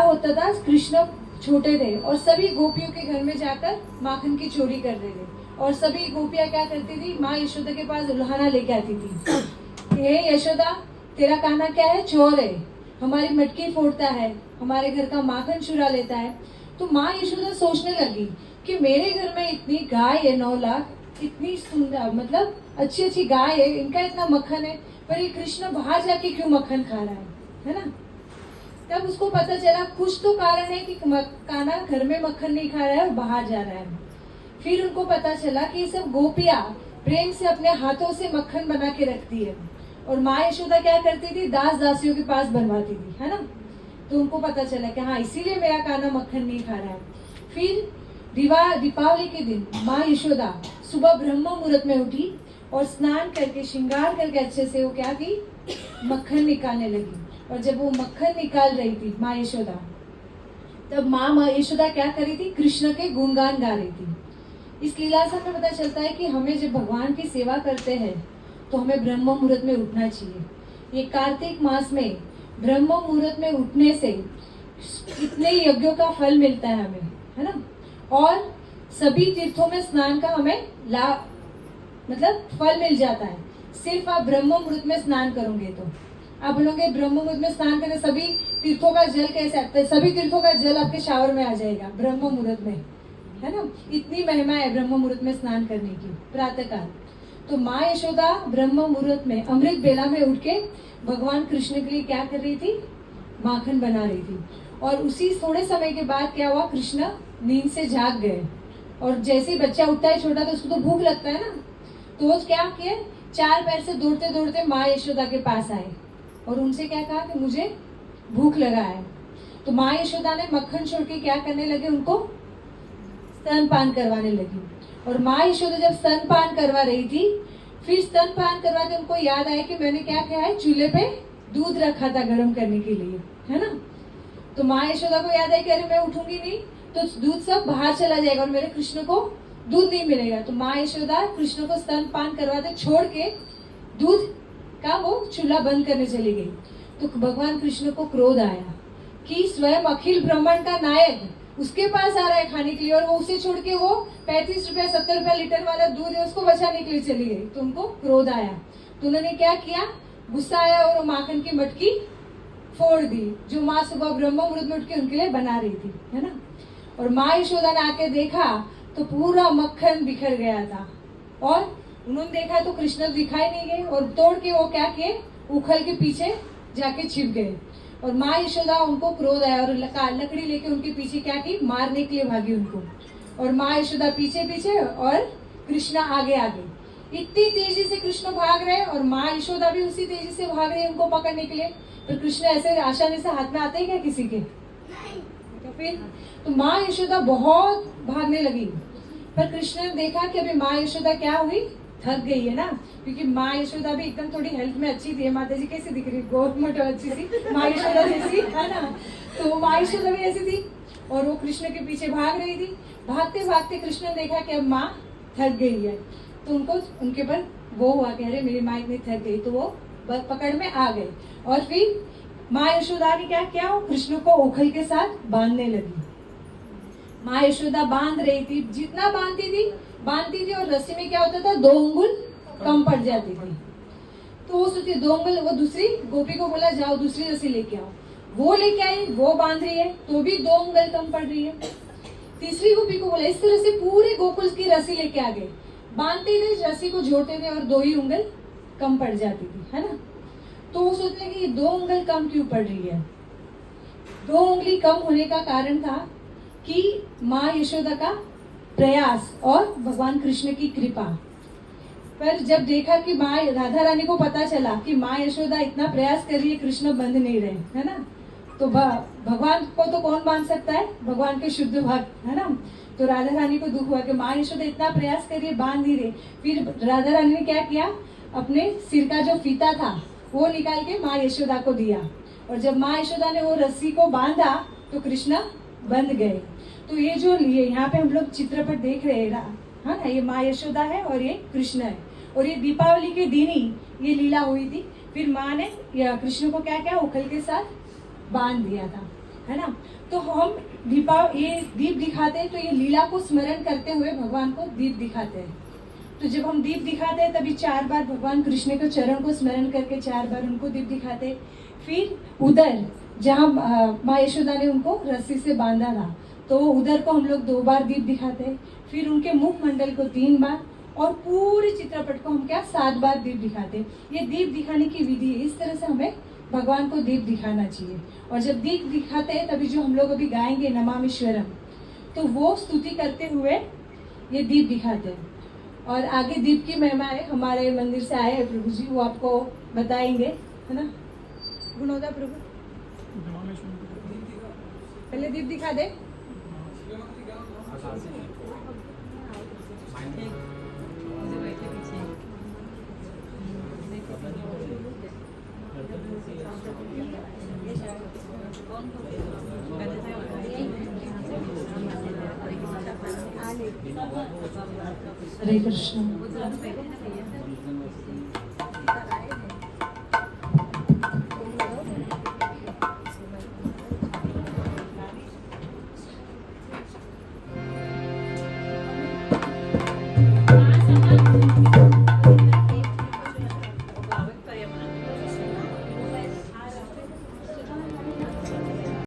होता था, कृष्ण छोटे थे और सभी गोपियों के घर में जाकर माखन की चोरी कर रहे थे और सभी गोपियां क्या करती थी, माँ यशोदा के पास उल्हाना लेके आती थी। हे यशोदा, तेरा कान्हा क्या है, चोर है, हमारी मटकी फोड़ता है, हमारे घर का माखन चुरा लेता है। तो माँ यशोदा सोचने लगी कि मेरे घर में इतनी गाय है, 9 लाख, इतनी सुंदर मतलब अच्छी अच्छी गाय है, इनका इतना मक्खन है, पर ये कृष्ण बाहर जाके क्यों मक्खन खा रहा है ना। तब उसको पता चला कुछ तो कारण है कि कान्हा घर में मक्खन नहीं खा रहा है और बाहर जा रहा है। फिर उनको पता चला कि ये सब गोपियां प्रेम से अपने हाथों से मक्खन बना के रखती है और माँ यशोदा क्या करती थी, दास दासियों के पास बनवाती थी, है ना। तो उनको पता चला कि हाँ, इसीलिए मेरा कान्हा मक्खन नहीं खा रहा है। फिर दीपावली के दिन माँ यशोदा सुबह ब्रह्म मुहूर्त में उठी और स्नान करके श्रृंगार करके अच्छे से वो क्या की, मक्खन निकालने लगी। और जब वो मक्खन निकाल रही थी माँ यशोदा, तब माँ यशोदा क्या कर रही थी, कृष्ण के गुणगान गा रही थी। इस लीला से हमें पता चलता है कि हमें जब भगवान की सेवा करते हैं तो हमें ब्रह्म मुहूर्त में उठना चाहिए। ये कार्तिक मास में ब्रह्म मुहूर्त में उठने से इतने यज्ञों का फल मिलता है हमें, है ना। और सभी तीर्थों में स्नान का हमें लाभ मतलब फल मिल जाता है। सिर्फ आप ब्रह्म मुहूर्त में स्नान करोगे तो आप बोलोगे ब्रह्म मुहूर्त में स्नान करें, सभी तीर्थों का जल कैसे आता है, सभी तीर्थों का जल आपके शावर में आ जाएगा ब्रह्म मुहूर्त में, है ना। इतनी महिमा है ब्रह्म मुहूर्त में स्नान करने की प्रातःकाल। तो माँ यशोदा ब्रह्म मुहूर्त में अमृत बेला में उठ के भगवान कृष्ण के लिए क्या कर रही थी, माखन बना रही थी। और उसी थोड़े समय के बाद क्या हुआ, कृष्ण नींद से जाग गए और जैसे ही बच्चा उठता है छोटा तो उसको तो भूख लगता है ना, तो वो क्या किए, 4 पैर से दौड़ते दौड़ते माँ यशोदा के पास आए और उनसे क्या कहा कि मुझे भूख लगा है। तो माँ यशोदा ने मक्खन छोड़ के क्या करने लगे, उनको स्तनपान करवाने लगी। और माँ यशोदा जब स्तनपान करवा रही थी, फिर स्तनपान करवाते उनको याद आया कि मैंने क्या किया है, चूल्हे पे दूध रखा था गर्म करने के लिए, है ना। तो माँ यशोदा को याद है कि अरे मैं उठूंगी नहीं तो दूध सब बाहर चला जाएगा और मेरे कृष्ण को दूध नहीं मिलेगा। तो माँ यशोदा कृष्ण को स्तनपान करवाते छोड़ के दूध का वो चूल्हा बंद करने चली गई। तो भगवान कृष्ण को क्रोध आया कि स्वयं अखिल ब्रह्मांड का नायक उसके पास आ रहा है खाने के लिए और वो उसे छोड़ के वो 35 रुपया 70 रुपया लीटर वाला दूध है उसको बचाने के लिए चली गई। तो उनको क्रोध आया, तो उन्होंने क्या किया, गुस्सा आया और माखन की मटकी फोड़ दी जो माँ सुबह ब्रह्म मुहूर्त में उठ के उनके लिए बना रही थी, है ना। और माँ यशोदा ने आके देखा तो पूरा मक्खन बिखर गया था और उन्होंने देखा तो कृष्ण दिखाई नहीं गए और तोड़ के वो क्या किए, उखल के पीछे जाके छिप गए। और माँ यशोदा उनको क्रोध आया और लकड़ी लेके उनके पीछे क्या की, मारने के लिए भागी उनको। और माँ यशोदा पीछे पीछे और कृष्ण आगे आगे। इतनी तेजी से कृष्ण भाग रहे और माँ यशोदा भी उसी तेजी से भाग रहे उनको पकड़ने के लिए। तो कृष्ण ऐसे आसानी से हाथ में आते ही क्या किसी के, तो फिर तो माँ यशोदा बहुत भागने लगी। पर कृष्ण ने देखा कि अभी माँ यशोदा क्या हुई, थक गई है ना, क्योंकि माँ यशोदा भी एकदम थोड़ी हेल्थ में अच्छी थी। माता जी कैसी दिख रही, बहुत मोटा अच्छी थी माँ यशोदा जैसी, है ना। तो माँ यशोदा भी ऐसी थी और वो कृष्ण के पीछे भाग रही थी। भागते भागते कृष्ण ने देखा कि अब माँ थक गई है, तो उनको उनके पर वो हुआ कि अरे मेरी माँ इतनी थक गई, तो वो पकड़ में आ गए। और फिर माँ यशोदा ने क्या किया, कृष्ण को ओखल के साथ बांधने लगी। माँ यशोदा बांध रही थी, जितना बांधती थी और रस्सी में क्या होता था, 2 उंगल कम पड़ जाती थी। तो वो सोचती 2 उंगल, वो दूसरी गोपी को बोला जाओ दूसरी रस्सी लेके आओ, वो लेके आई, वो बांध रही है तो भी 2 उंगल कम पड़ रही है। तीसरी गोपी को बोला, इस तरह से पूरे गोकुल की रस्सी लेके आ गए, बांधते थे, रस्सी को जोड़ते थे और 2 ही उंगल कम पड़ जाती थी, है ना। तो वो सोचने लगे 2 उंगल कम क्यों पड़ रही है। 2 उंगली कम होने का कारण था कि माँ यशोदा का प्रयास और भगवान कृष्ण की कृपा। पर जब देखा कि माँ राधा रानी को पता चला कि माँ यशोदा इतना प्रयास कर रही है, कृष्ण बंध नहीं रहे, है ना, तो भगवान को तो कौन बांध सकता है, भगवान के शुद्ध भक्त, है ना। तो राधा रानी को दुख हुआ कि माँ यशोदा इतना प्रयास कर रही है, बांध नहीं रहे। फिर राधा रानी ने क्या किया, अपने सिर का जो फीता था वो निकाल के माँ यशोदा को दिया और जब माँ यशोदा ने वो रस्सी को बांधा तो कृष्ण बंध गए। तो ये जो यहाँ पे हम लोग चित्रपट देख रहे हैं, हाँ ना, ये माँ यशोदा है और ये कृष्ण है और ये दीपावली के दिन ही ये लीला हुई थी। फिर माँ ने कृष्ण को क्या किया, उखल के साथ बांध दिया था, है ना। तो हम ये दीप दिखाते हैं, तो ये लीला को स्मरण करते हुए भगवान को दीप दिखाते हैं। तो जब हम दीप दिखाते हैं तभी 4 बार भगवान कृष्ण के चरण को स्मरण करके 4 बार उनको दीप दिखाते हैं। फिर उधर जहाँ माँ यशोदा ने उनको रस्सी से बांधा था, तो उधर को हम लोग 2 बार दीप दिखाते हैं। फिर उनके मुखमंडल को 3 बार, और पूरे चित्रपट को हम क्या 7 बार दीप दिखाते हैं। ये दीप दिखाने की विधि है। इस तरह से हमें भगवान को दीप दिखाना चाहिए। और जब दीप दिखाते हैं तभी जो हम लोग अभी गाएंगे नमामिश्वरम, तो वो स्तुति करते हुए ये दीप दिखाते हैं। और आगे दीप की महिमा है, हमारे मंदिर से आए हैं प्रभु जी, वो आपको बताएंगे, है ना गुणोदा प्रभु। पहले दीप दिखा दे। हरे कृष्ण।